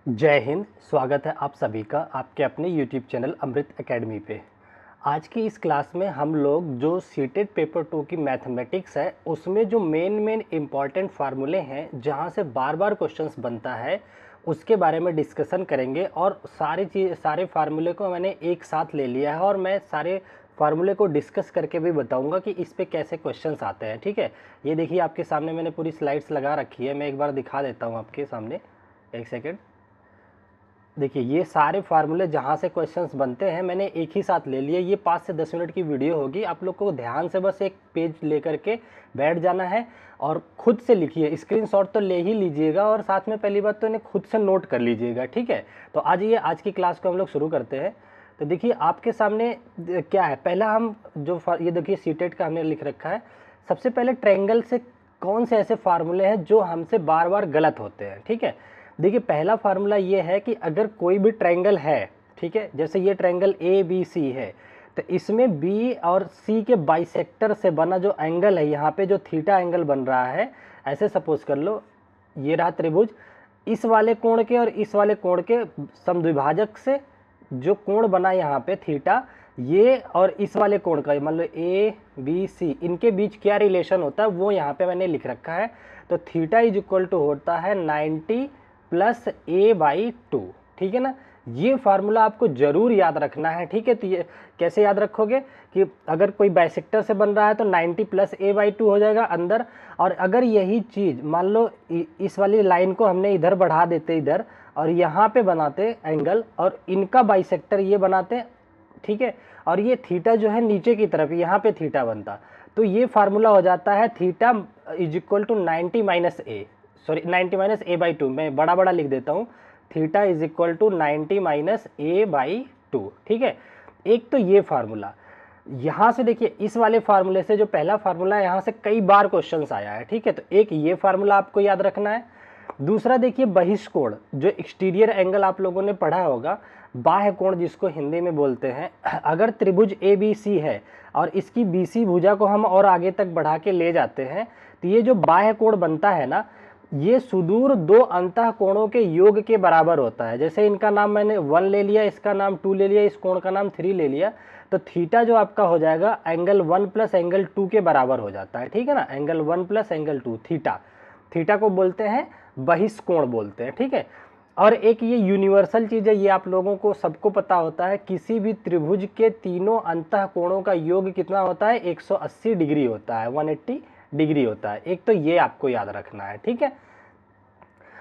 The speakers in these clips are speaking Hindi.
जय हिंद। स्वागत है आप सभी का आपके अपने YouTube चैनल अमृत एकेडमी पे। आज की इस क्लास में हम लोग जो सीटेड पेपर 2 की मैथमेटिक्स है उसमें जो मेन इम्पॉर्टेंट फार्मूले हैं जहां से बार बार क्वेश्चंस बनता है उसके बारे में डिस्कशन करेंगे। और सारे फार्मूले को मैंने एक साथ ले लिया है और मैं सारे फार्मूले को डिस्कस करके भी बताऊंगा कि इस पे कैसे क्वेश्चंस आते हैं। ठीक है, ये देखिए आपके सामने मैंने पूरी स्लाइड्स लगा रखी है, मैं एक बार दिखा देता हूँ आपके सामने। एक सेकेंड, देखिए ये सारे फार्मूले जहाँ से क्वेश्चंस बनते हैं मैंने एक ही साथ ले लिए। ये 5 से 10 मिनट की वीडियो होगी, आप लोग को ध्यान से बस एक पेज लेकर के बैठ जाना है और खुद से लिखिए। स्क्रीनशॉट तो ले ही लीजिएगा और साथ में पहली बात तो इन्हें खुद से नोट कर लीजिएगा। ठीक है, तो आज की क्लास को हम लोग शुरू करते हैं। तो देखिए आपके सामने क्या है, पहला हम जो ये देखिए सीटेट का हमने लिख रखा है। सबसे पहले ट्रायंगल से कौन से ऐसे फार्मूले हैं जो हमसे बार बार गलत होते हैं। ठीक है, देखिए पहला फार्मूला ये है कि अगर कोई भी ट्रायंगल है, ठीक है, जैसे ये ट्रायंगल ए बी सी है, तो इसमें बी और सी के बाइसेक्टर से बना जो एंगल है, यहाँ पे जो थीटा एंगल बन रहा है, ऐसे सपोज कर लो ये रहा त्रिभुज, इस वाले कोण के और इस वाले कोण के समद्विभाजक से जो कोण बना यहाँ पे थीटा, ये और इस वाले कोण का मान लो ए बी सी, इनके बीच क्या रिलेशन होता है वो यहाँ पे मैंने लिख रखा है। तो थीटा इज इक्वल टू होता है 90 प्लस a/2। ठीक है ना, ये फार्मूला आपको जरूर याद रखना है। ठीक है, तो ये कैसे याद रखोगे कि अगर कोई बाइसेक्टर से बन रहा है तो 90 प्लस a/2 हो जाएगा अंदर। और अगर यही चीज़ मान लो इस वाली लाइन को हमने इधर बढ़ा देते इधर और यहाँ पे बनाते एंगल और इनका बाइसेक्टर ये बनाते, ठीक है, और ये थीटा जो है नीचे की तरफ यहाँ पे थीटा बनता, तो ये फार्मूला हो जाता है theta is equal to 90 minus a, sorry 90 minus a/2, मैं बड़ा लिख देता हूँ, theta is equal to 90 minus a/2। ठीक है, एक तो ये फार्मूला। यहाँ से देखिए इस वाले फार्मूले से जो पहला फार्मूला है यहाँ से कई बार क्वेश्चंस आया है। ठीक है, तो एक ये फार्मूला आपको याद रखना है। दूसरा देखिए बहिष्कोण, जो एक्सटीरियर एंगल आप लोगों ने पढ़ा होगा, बाह्य कोण जिसको हिंदी में बोलते हैं। अगर त्रिभुज ए बी सी है और इसकी BC भुजा को हम और आगे तक बढ़ा के ले जाते हैं तो ये जो बाह्य कोण बनता है ना, ये सुदूर दो अंतः कोणों के योग के बराबर होता है। जैसे इनका नाम मैंने 1 ले लिया, इसका नाम 2 ले लिया, इस कोण का नाम 3 ले लिया, तो थीटा जो आपका हो जाएगा एंगल 1 प्लस एंगल 2 के बराबर हो जाता है। ठीक है ना, angle 1 plus angle 2 theta, theta को बोलते हैं बहिष्कोण बोलते हैं। ठीक है, और एक ये यूनिवर्सल चीज़ है, ये आप लोगों को सबको पता होता है, किसी भी त्रिभुज के तीनों अंतः कोणों का योग कितना होता है, 180 डिग्री होता है, 180 डिग्री होता है। एक तो ये आपको याद रखना है। ठीक है,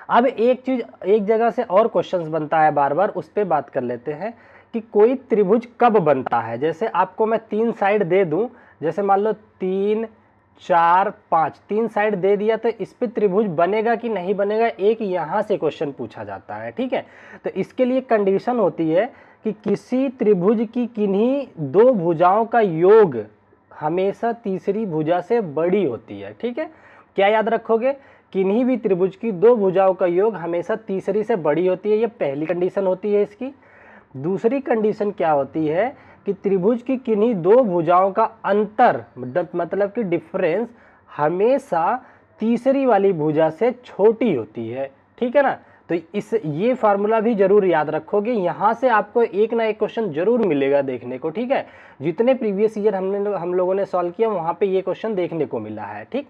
अब एक चीज एक जगह से और क्वेश्चंस बनता है बार बार, उस पर बात कर लेते हैं कि कोई त्रिभुज कब बनता है। जैसे आपको मैं 3 साइड दे दूं, जैसे मान लो 3 4 5, 3 साइड दे दिया, तो इस पे त्रिभुज बनेगा कि नहीं बनेगा, एक यहाँ से क्वेश्चन पूछा जाता है। ठीक है, तो इसके लिए कंडीशन होती है कि किसी त्रिभुज की किन्हीं दो भुजाओं का योग हमेशा तीसरी भुजा से बड़ी होती है। ठीक है, क्या याद रखोगे, किन्हीं भी त्रिभुज की दो भुजाओं का योग हमेशा तीसरी से बड़ी होती है, ये पहली कंडीशन होती है इसकी। दूसरी कंडीशन क्या होती है कि त्रिभुज की किन्हीं दो भुजाओं का अंतर मतलब कि डिफरेंस हमेशा तीसरी वाली भुजा से छोटी होती है। ठीक है ना, तो ये फार्मूला भी जरूर याद रखोगे, यहाँ से आपको एक ना एक क्वेश्चन जरूर मिलेगा देखने को। ठीक है, जितने प्रीवियस ईयर हम लोगों ने सॉल्व किया वहाँ पे ये क्वेश्चन देखने को मिला है। ठीक,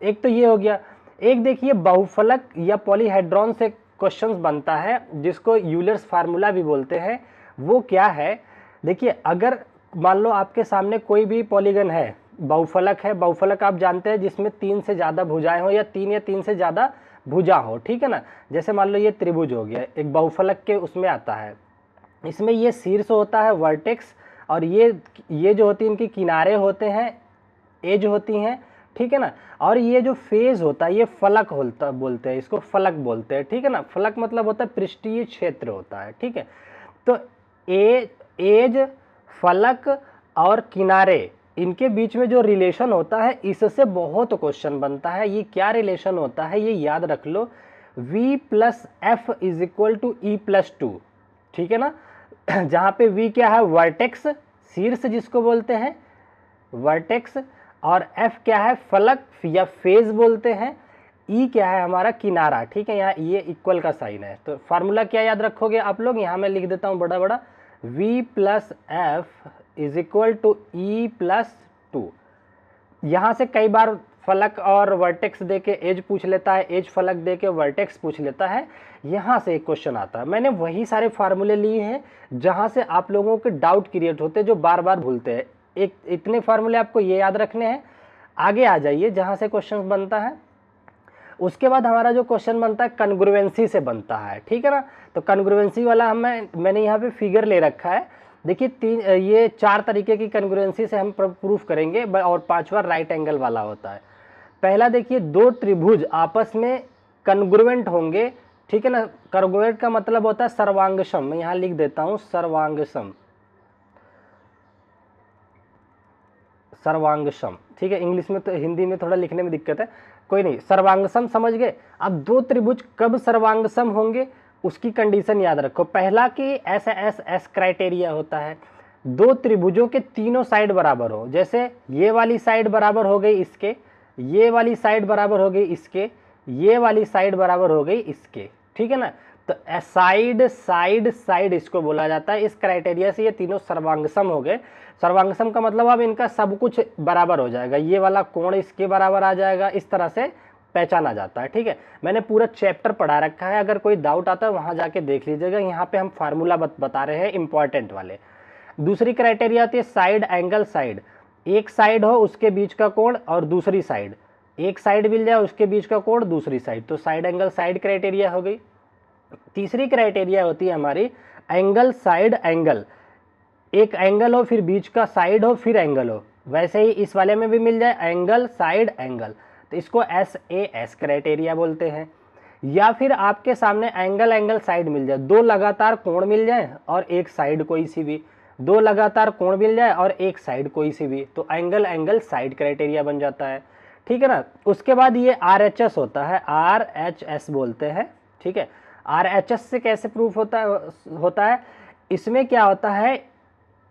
एक तो ये हो गया। एक देखिए बहुफलक या पॉलीहेड्रॉन से क्वेश्चंस बनता है जिसको यूलर्स फार्मूला भी बोलते हैं। वो क्या है, देखिए अगर मान लो आपके सामने कोई भी पॉलीगन है, बहुफलक है, बहुफलक आप जानते हैं जिसमें 3 से ज़्यादा भुजाएं हो या 3 से ज़्यादा भुजा हो। ठीक है ना, जैसे मान लो ये त्रिभुज हो गया, एक बहुफलक के उसमें आता है। इसमें ये शीर्ष होता है वर्टेक्स, और ये जो होती है इनके किनारे होते हैं, एज होती हैं। ठीक है ना, और ये जो फेज होता है ये फलक बोलते हैं, इसको फलक बोलते हैं। ठीक है ना, फलक मतलब होता है पृष्ठीय क्षेत्र होता है। ठीक है, तो एज, फलक और किनारे, इनके बीच में जो रिलेशन होता है इससे बहुत क्वेश्चन बनता है। ये क्या रिलेशन होता है ये याद रख लो, v plus F is equal to E plus 2। ठीक है ना, जहाँ पे v क्या है, वर्टेक्स, शीर्ष जिसको बोलते हैं वर्टेक्स, और f क्या है, फलक या फेज बोलते हैं। ई क्या है हमारा किनारा, ठीक है, यहाँ ये इक्वल का साइन है। तो फार्मूला क्या याद रखोगे आप लोग, यहाँ मैं लिख देता हूँ बड़ा बड़ा, v plus F is equal to E plus two. यहाँ से कई बार फलक और वर्टेक्स दे के एज पूछ लेता है, एज फलक दे के वर्टेक्स पूछ लेता है, यहाँ से एक क्वेश्चन आता है। मैंने वही सारे फार्मूले लिए हैं जहाँ से आप लोगों के डाउट क्रिएट होते हैं, जो बार बार भूलते हैं। एक इतने फार्मूले आपको ये याद रखने हैं। आगे आ जाइए जहाँ से क्वेश्चन बनता है। उसके बाद हमारा जो क्वेश्चन बनता है कन्ग्रुएंसी से बनता है, ठीक है ना। तो कन्ग्रुएंसी वाला मैंने यहाँ पे फिगर ले रखा है। देखिए ये 4 तरीके की कन्ग्रुएंसी से हम प्रूफ करेंगे और 5वां राइट एंगल वाला होता है। पहला देखिए, 2 त्रिभुज आपस में कन्ग्रुएंट होंगे, ठीक है ना। कन्ग्रुएंट का मतलब होता है सर्वांगसम। मैं यहाँ लिख देता हूँ सर्वांगसम, सर्वांगसम, ठीक है। इंग्लिश में तो, हिंदी में थोड़ा लिखने में दिक्कत है, कोई नहीं, सर्वांगसम समझ गए। अब 2 त्रिभुज कब सर्वांगसम होंगे उसकी कंडीशन याद रखो। पहला कि एस क्राइटेरिया होता है, 2 त्रिभुजों के तीनों साइड बराबर हो। जैसे ये वाली साइड बराबर हो गई इसके, ये वाली साइड बराबर हो गई इसके, ये वाली साइड बराबर हो गई इसके, ठीक है ना। तो साइड साइड साइड इसको बोला जाता है। इस क्राइटेरिया से ये तीनों सर्वांगसम हो गए। सर्वांगसम का मतलब अब इनका सब कुछ बराबर हो जाएगा, ये वाला कोण इसके बराबर आ जाएगा, इस तरह से पहचाना जाता है, ठीक है। मैंने पूरा चैप्टर पढ़ा रखा है, अगर कोई डाउट आता है वहां जाके देख लीजिएगा। यहाँ पे हम फार्मूला बता रहे हैं इंपॉर्टेंट वाले। दूसरी क्राइटेरिया आती है साइड एंगल साइड। एक साइड हो उसके बीच का कोण और दूसरी साइड, एक साइड मिल जाए उसके बीच का कोण दूसरी साइड, तो साइड एंगल साइड क्राइटेरिया हो गई। तीसरी क्राइटेरिया होती है हमारी एंगल साइड एंगल। एक एंगल हो फिर बीच का साइड हो फिर एंगल हो, वैसे ही इस वाले में भी मिल जाए एंगल साइड एंगल, तो इसको SAS क्राइटेरिया बोलते हैं। या फिर आपके सामने एंगल एंगल साइड मिल जाए, 2 लगातार कोण मिल जाए और एक साइड कोई सी भी, 2 लगातार कोण मिल जाए और एक साइड कोई सी भी, तो एंगल एंगल साइड क्राइटेरिया बन जाता है, ठीक है ना। उसके बाद ये RHS होता है, RHS बोलते हैं, ठीक है। RHS से कैसे प्रूफ होता है, इसमें क्या होता है,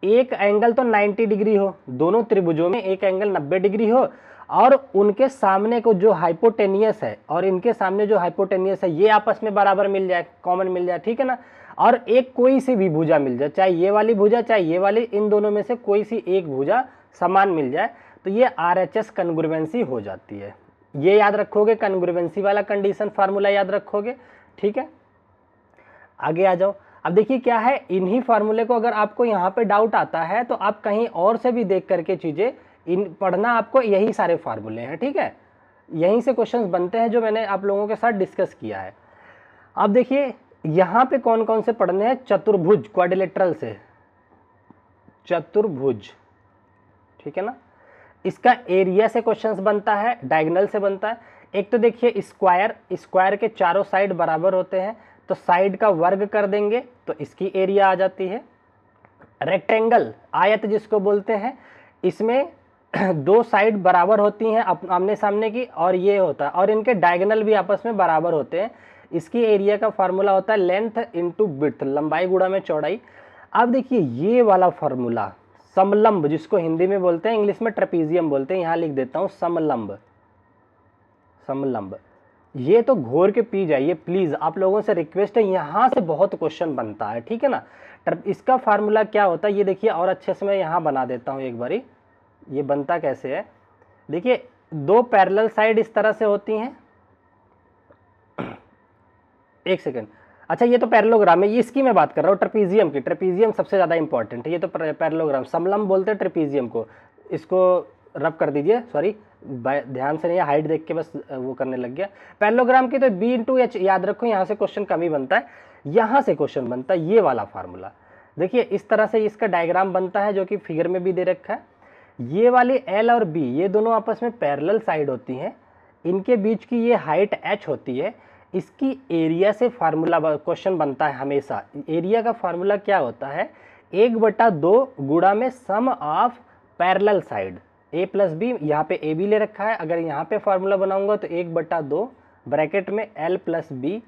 एक एंगल तो 90 डिग्री हो, दोनों त्रिभुजों में एक एंगल 90 डिग्री हो, और उनके सामने को जो हाइपोटेनियस है और इनके सामने जो हाइपोटेनियस है ये आपस में बराबर मिल जाए, कॉमन मिल जाए, ठीक है ना। और एक कोई सी भी भुजा मिल जाए, चाहे ये वाली भुजा चाहे ये वाली, इन दोनों में से कोई सी एक भुजा समान मिल जाए, तो ये RHS कन्ग्रुएंसी हो जाती है। ये याद रखोगे, कन्ग्रुएंसी वाला कंडीशन फार्मूला याद रखोगे, ठीक है। आगे आ जाओ। अब देखिए क्या है, इन्हीं फार्मूले को अगर आपको यहाँ पे डाउट आता है तो आप कहीं और से भी देख करके चीजें पढ़ना, आपको यही सारे फार्मूले हैं, ठीक है। यहीं से क्वेश्चंस बनते हैं जो मैंने आप लोगों के साथ डिस्कस किया है। अब देखिए यहाँ पे कौन कौन से पढ़ने हैं, चतुर्भुज, क्वाड्रिलेटरल से चतुर्भुज, ठीक है ना। इसका एरिया से क्वेश्चंस बनता है, डायगोनल से बनता है। एक तो देखिए स्क्वायर, स्क्वायर के चारों साइड बराबर होते हैं, तो साइड का वर्ग कर देंगे तो इसकी एरिया आ जाती है। रेक्टेंगल, आयत जिसको बोलते हैं, इसमें 2 साइड बराबर होती हैं आमने सामने की, और ये होता है, और इनके डायगोनल भी आपस में बराबर होते हैं। इसकी एरिया का फार्मूला होता है लेंथ इंटू विड्थ, लंबाई गुणा में चौड़ाई। अब देखिए ये वाला फार्मूला समलंब, जिसको हिंदी में बोलते हैं, इंग्लिश में ट्रेपीजियम बोलते हैं, यहाँ लिख देता हूँ समलंब, समलंब। ये तो घोर के पी जाइए प्लीज, आप लोगों से रिक्वेस्ट है, यहाँ से बहुत क्वेश्चन बनता है, ठीक है ना। इसका फार्मूला क्या होता है ये देखिए, और अच्छे से मैं यहाँ बना देता हूँ एक बारी, ये बनता कैसे है। देखिए 2 पैरेलल साइड इस तरह से होती हैं, एक सेकेंड, अच्छा ये तो पैरेललोग्राम है, ये इसकी मैं बात कर रहा हूँ, ट्रेपीजियम की। ट्रेपीजियम सबसे ज़्यादा इंपॉर्टेंट है, ये तो पैरेललोग्राम, समलंब बोलते हैं ट्रेपीजियम को। इसको रब कर दीजिए, सॉरी ध्यान से नहीं, हाइट देख के बस वो करने लग गया। पैरेललोग्राम की तो B/H याद रखो, यहाँ से क्वेश्चन कम ही बनता है, यहाँ से क्वेश्चन बनता है ये वाला फार्मूला। देखिए इस तरह से इसका डायग्राम बनता है, जो कि फिगर में भी दे रखा है। ये वाली L और B ये दोनों आपस में पैरेलल साइड होती हैं, इनके बीच की ये हाइट H होती है। इसकी एरिया से फार्मूला क्वेश्चन बनता है हमेशा। एरिया का फार्मूला क्या होता है, 1/2 गुणा में sum of parallel side, A plus B, यहाँ पे ए बी ले रखा है, अगर यहाँ पे फार्मूला बनाऊंगा तो 1/2 ब्रैकेट में L प्लस बी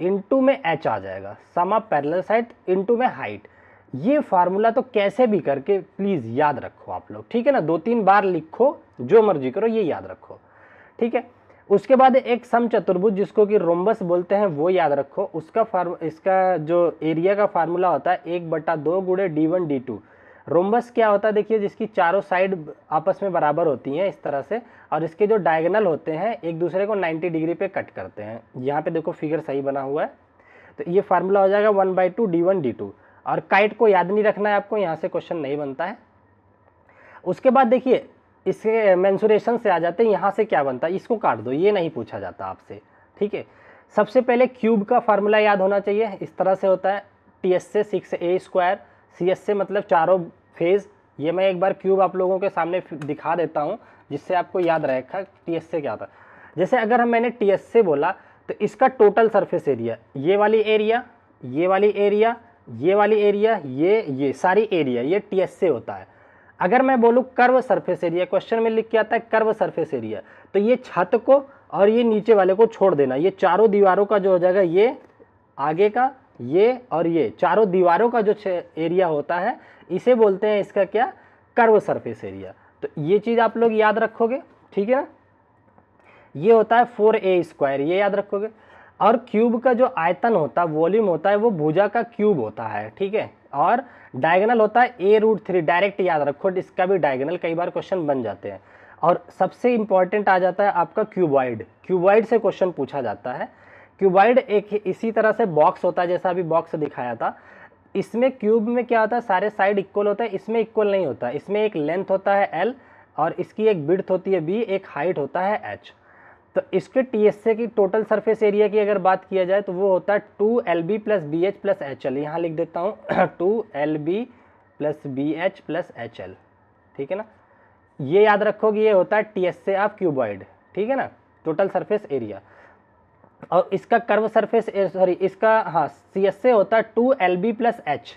इंटू में H आ जाएगा, सम ऑफ पैरेलल साइड इंटू में हाइट। ये फार्मूला तो कैसे भी करके प्लीज याद रखो आप लोग, ठीक है ना। 2-3 बार लिखो, जो मर्जी करो, ये याद रखो, ठीक है। उसके बाद एक समचतुर्भुज जिसको कि रोम्बस बोलते हैं वो याद रखो। इसका जो एरिया का फार्मूला होता है 1/2 गुणे d1 d2। रोम्बस क्या होता है देखिए, जिसकी चारों साइड आपस में बराबर होती हैं इस तरह से, और इसके जो डायगोनल होते हैं एक दूसरे को 90 डिग्री पे कट करते हैं। यहाँ पे देखो फिगर सही बना हुआ है, तो ये फार्मूला हो जाएगा 1/2 d1 d2। और काइट को याद नहीं रखना है आपको, यहाँ से क्वेश्चन नहीं बनता है। उसके बाद देखिए इसके मेंसुरेशन से आ जाते हैं, यहाँ से क्या बनता है, इसको काट दो, ये नहीं पूछा जाता आपसे, ठीक है। सबसे पहले क्यूब का फार्मूला याद होना चाहिए, इस तरह से होता है TS से 6a², CS से मतलब चारों फेज। ये मैं एक बार क्यूब आप लोगों के सामने दिखा देता हूँ जिससे आपको याद रहेगा TS से क्या था। जैसे अगर मैंने TS से बोला तो इसका टोटल सरफेस एरिया, ये वाली एरिया, ये वाली एरिया, ये वाली एरिया, ये सारी एरिया, ये TS से होता है। अगर मैं बोलूँ कर्व सरफेस एरिया, क्वेश्चन में लिख के आता है कर्व सरफेस एरिया, तो ये छत को और ये नीचे वाले को छोड़ देना, ये चारों दीवारों का जो हो जाएगा, ये आगे का, ये और ये चारों दीवारों का जो एरिया होता है इसे बोलते हैं इसका क्या, कर्व सरफेस एरिया। तो ये चीज़ आप लोग याद रखोगे, ठीक है ना। ये होता है 4a², ये याद रखोगे। और क्यूब का जो आयतन होता है, वॉल्यूम होता है, वो भुजा का क्यूब होता है, ठीक है। और डायगोनल होता है a√3, डायरेक्ट याद रखो, इसका भी डायगोनल कई बार क्वेश्चन बन जाते हैं। और सबसे इंपॉर्टेंट आ जाता है आपका क्यूबॉइड, क्यूबॉइड से क्वेश्चन पूछा जाता है। क्यूबॉइड एक इसी तरह से बॉक्स होता है, जैसा अभी बॉक्स दिखाया था। इसमें क्यूब में क्या होता है, सारे साइड इक्वल होता है, इसमें इक्वल नहीं होता। इसमें एक लेंथ होता है L और इसकी एक विड्थ होती है B, एक हाइट होता है H। तो इसके TSA की टोटल सरफेस एरिया की अगर बात किया जाए तो वो होता है 2LB + BH + HL। यहाँ लिख देता हूँ 2LB + BH + HL, ठीक है ना। ये याद रखोगे, ये होता है TSA ऑफ क्यूबॉइड, ठीक है ना, टोटल सरफेस एरिया। और इसका कर्व सरफेस इसका हाँ CSA होता है 2LB + H,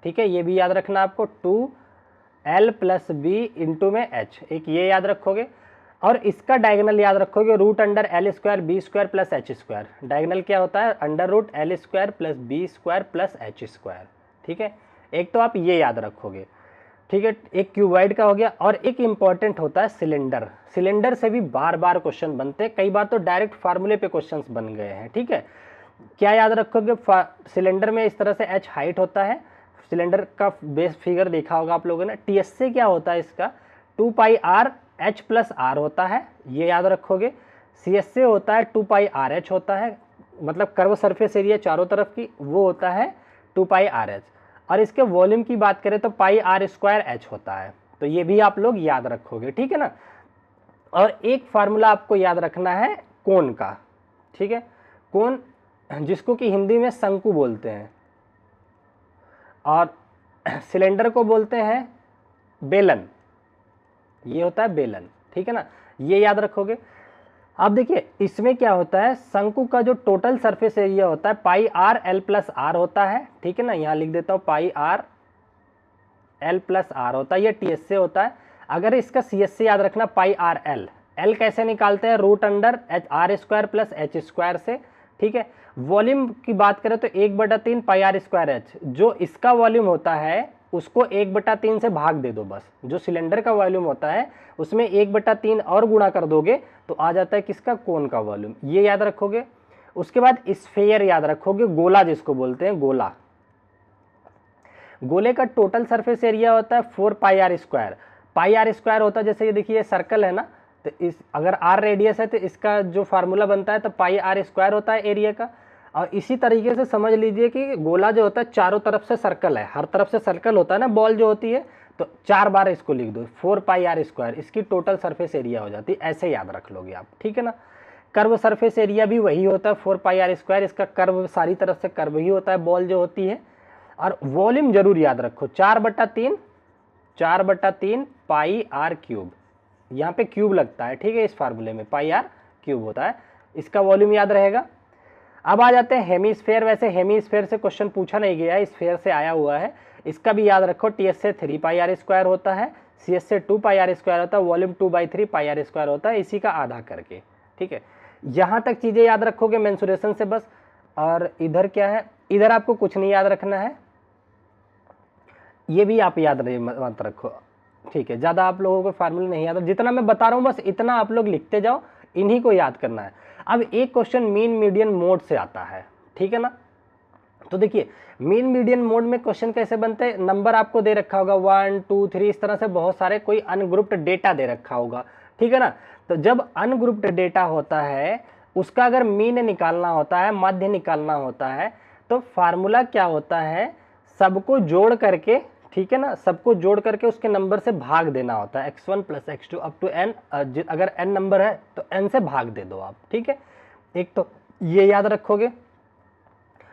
ठीक है। ये भी याद रखना आपको, 2L + B इंटू में H, एक ये याद रखोगे। और इसका डायगोनल याद रखोगे √L² B² + H²। डायगोनल क्या होता है, √L² + B² + H², ठीक है। एक तो आप ये याद रखोगे, ठीक है। एक क्यूबॉइड का हो गया। और एक इंपॉर्टेंट होता है सिलेंडर। सिलेंडर से भी बार बार क्वेश्चन बनते हैं, कई बार तो डायरेक्ट फार्मूले पे क्वेश्चंस बन गए हैं, ठीक है। क्या याद रखोगे, सिलेंडर में इस तरह से H हाइट होता है, सिलेंडर का बेस फिगर देखा होगा आप लोगों ने। TS से क्या होता है इसका 2πr H + R होता है, ये याद रखोगे। CS से होता है 2πRH होता है, मतलब कर्व सरफेस एरिया चारों तरफ की, वो होता है 2πRH। और इसके वॉल्यूम की बात करें तो πr² होता है। तो ये भी आप लोग याद रखोगे, ठीक है ना। और एक फार्मूला आपको याद रखना है कोन का, ठीक है। कोन जिसको कि हिंदी में शंकु बोलते हैं और सिलेंडर को बोलते हैं बेलन, ये होता है बेलन, ठीक है ना। ये याद रखोगे। अब देखिए इसमें क्या होता है, शंकु का जो टोटल सरफेस एरिया होता है πr/L + R होता है, ठीक है ना। यहाँ लिख देता हूँ πr/L + R होता है, ये TS से होता है। अगर इसका CS से याद रखना πr/L, L कैसे निकालते हैं, √R² + H² से, ठीक है। वॉल्यूम की बात करें तो 1/3 πr²H, जो इसका वॉल्यूम होता है उसको 1/3 से भाग दे दो बस। जो सिलेंडर का वॉल्यूम होता है उसमें 1/3 और गुणा कर दोगे तो आ जाता है किसका, कोन का वॉल्यूम, ये याद रखोगे। उसके बाद स्फेयर याद रखोगे, गोला जिसको बोलते हैं, गोला। गोले का टोटल सरफेस एरिया होता है 4πr²। πr² होता है, जैसे ये देखिए सर्कल है ना, तो इस अगर r रेडियस है तो इसका जो फार्मूला बनता है तो πr² होता है एरिया का। और इसी तरीके से समझ लीजिए कि गोला जो होता है चारों तरफ से सर्कल है, हर तरफ से सर्कल होता है ना, बॉल जो होती है, तो 4 बार इसको लिख दो 4πr², इसकी टोटल सरफेस एरिया हो जाती है, ऐसे याद रख लोगे आप, ठीक है ना। कर्व सरफेस एरिया भी वही होता है 4πr², इसका कर्व सारी तरफ से कर्व ही होता है, बॉल जो होती है। और वॉल्यूम जरूर याद रखो 4/3 πr³, यहाँ पे क्यूब लगता है, ठीक है। इस फार्मूले में πr³ होता है, इसका वॉल्यूम याद रहेगा। अब आ जाते हैं हेमीस्फेयर। वैसे हेमीस्फेयर से क्वेश्चन पूछा नहीं गया है, स्फेयर से आया हुआ है, इसका भी याद रखो। TS से 3πr² होता है, CS से 2πr² होता है, वॉल्यूम 2/3 πr² होता है, इसी का आधा करके, ठीक है। यहाँ तक चीज़ें याद रखोगे मेंसुरेशन से बस। और इधर क्या है, इधर आपको कुछ नहीं याद रखना है, ये भी आप याद मत रखो, ठीक है। ज़्यादा आप लोगों को फार्मूला नहीं याद, जितना मैं बता रहा हूँ बस इतना आप लोग लिखते जाओ, इन्हीं को याद करना है। अब एक क्वेश्चन मीन मीडियन मोड से आता है, ठीक है ना। तो देखिए मीन मीडियन मोड में क्वेश्चन कैसे बनते हैं, नंबर आपको दे रखा होगा 1 2 3 इस तरह से बहुत सारे कोई अनग्रुप्ड डेटा दे रखा होगा, ठीक है ना। तो जब अनग्रुप्ड डेटा होता है उसका अगर मीन निकालना होता है, माध्य निकालना होता है, तो फार्मूला क्या होता है, सबको जोड़ करके, ठीक है ना, सबको जोड़ करके उसके नंबर से भाग देना होता है, x1 + x2 up to n। अगर n नंबर है तो n से भाग दे दो आप, ठीक है। एक तो ये याद रखोगे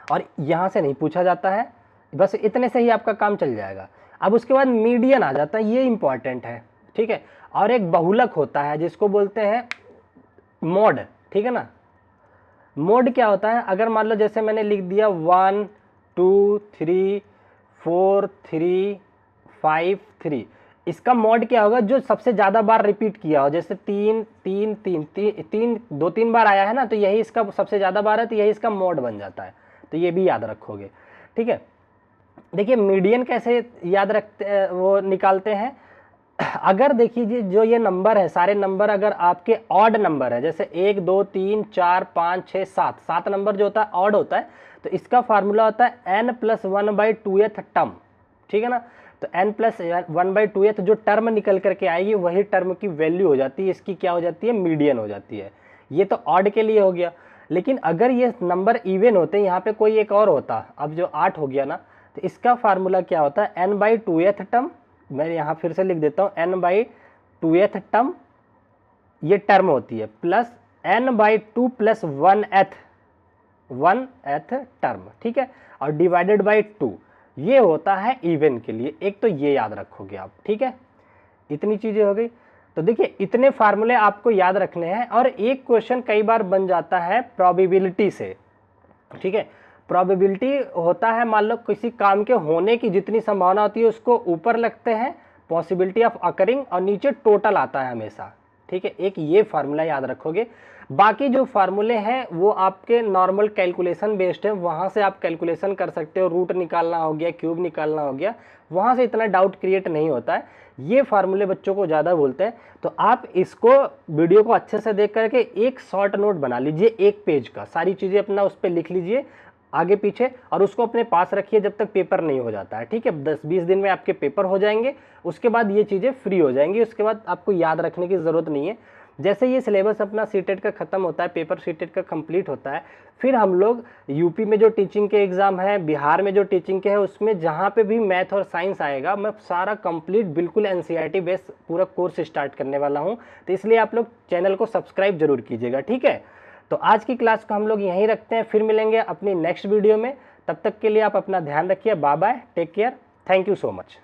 और यहां से नहीं पूछा जाता है, बस इतने से ही आपका काम चल जाएगा। अब उसके बाद मीडियन आ जाता है, ये इंपॉर्टेंट है, ठीक है। और एक बहुलक होता है जिसको बोलते हैं मोड, ठीक है ना। मोड क्या होता है, अगर मान लो जैसे मैंने लिख दिया 1 2 3 4 3 5 3, इसका मोड क्या होगा, जो सबसे ज्यादा बार रिपीट किया हो, जैसे 3 3 3 3 2-3 बार आया है ना, तो यही इसका सबसे ज्यादा बार है, तो यही इसका मोड बन जाता है। तो ये भी याद रखोगे, ठीक है। देखिए मीडियन कैसे याद रखते वो निकालते हैं, अगर देखिए जो ये नंबर है, सारे नंबर अगर आपके ऑड नंबर है, जैसे 1 2 3 4 5 6 7, 7 नंबर जो होता है ऑड होता है, तो इसका फार्मूला होता है n + 1/2th टर्म, ठीक है ना। तो n + 1/2th जो टर्म निकल करके आएगी वही टर्म की वैल्यू हो जाती है, इसकी क्या हो जाती है, मीडियन हो जाती है। ये तो ऑड के लिए हो गया, लेकिन अगर ये नंबर इवन होते, यहाँ पे कोई एक और होता, अब जो 8 हो गया ना, तो इसका फार्मूला क्या होता है, n/2th टर्म, मैं यहाँ फिर से लिख देता हूँ, n/2th टर्म ये टर्म होती है, प्लस n/2 + 1th टर्म, ठीक है, और डिवाइडेड बाई 2, ये होता है इवन के लिए। एक तो ये याद रखोगे आप, ठीक है। इतनी चीजें हो गई। तो देखिए इतने फार्मूले आपको याद रखने हैं, और एक क्वेश्चन कई बार बन जाता है प्रोबेबिलिटी से, ठीक है। प्रोबेबिलिटी होता है, मान लो किसी काम के होने की जितनी संभावना होती है उसको ऊपर लगते हैं पॉसिबिलिटी ऑफ अकरिंग, और नीचे टोटल आता है हमेशा, ठीक है। एक ये फार्मूला याद रखोगे। बाकी जो फार्मूले हैं वो आपके नॉर्मल कैलकुलेशन बेस्ड है, वहाँ से आप कैलकुलेशन कर सकते हो, रूट निकालना हो गया, क्यूब निकालना हो गया, वहाँ से इतना डाउट क्रिएट नहीं होता है। ये फार्मूले बच्चों को ज़्यादा बोलते हैं, तो आप इसको वीडियो को अच्छे से देख करके एक शॉर्ट नोट बना लीजिए, 1 पेज का, सारी चीज़ें अपना उस पर लिख लीजिए आगे पीछे, और उसको अपने पास रखिए जब तक पेपर नहीं हो जाता है, ठीक है। 10-20 दिन में आपके पेपर हो जाएंगे, उसके बाद ये चीज़ें फ्री हो जाएंगी, उसके बाद आपको याद रखने की ज़रूरत नहीं है। जैसे ये सिलेबस अपना सीटेट का खत्म होता है, पेपर सीटेट का कंप्लीट होता है, फिर हम लोग यूपी में जो टीचिंग के एग्जाम है, बिहार में जो टीचिंग के है, उसमें जहाँ पे भी मैथ और साइंस आएगा, मैं सारा कंप्लीट बिल्कुल एनसीईआरटी बेस्ड पूरा कोर्स स्टार्ट करने वाला हूँ। तो इसलिए आप लोग चैनल को सब्सक्राइब जरूर कीजिएगा, ठीक है। तो आज की क्लास को हम लोग यहीं रखते हैं, फिर मिलेंगे अपनी नेक्स्ट वीडियो में। तब तक के लिए आप अपना ध्यान रखिए, bye bye, take care, thank you so much.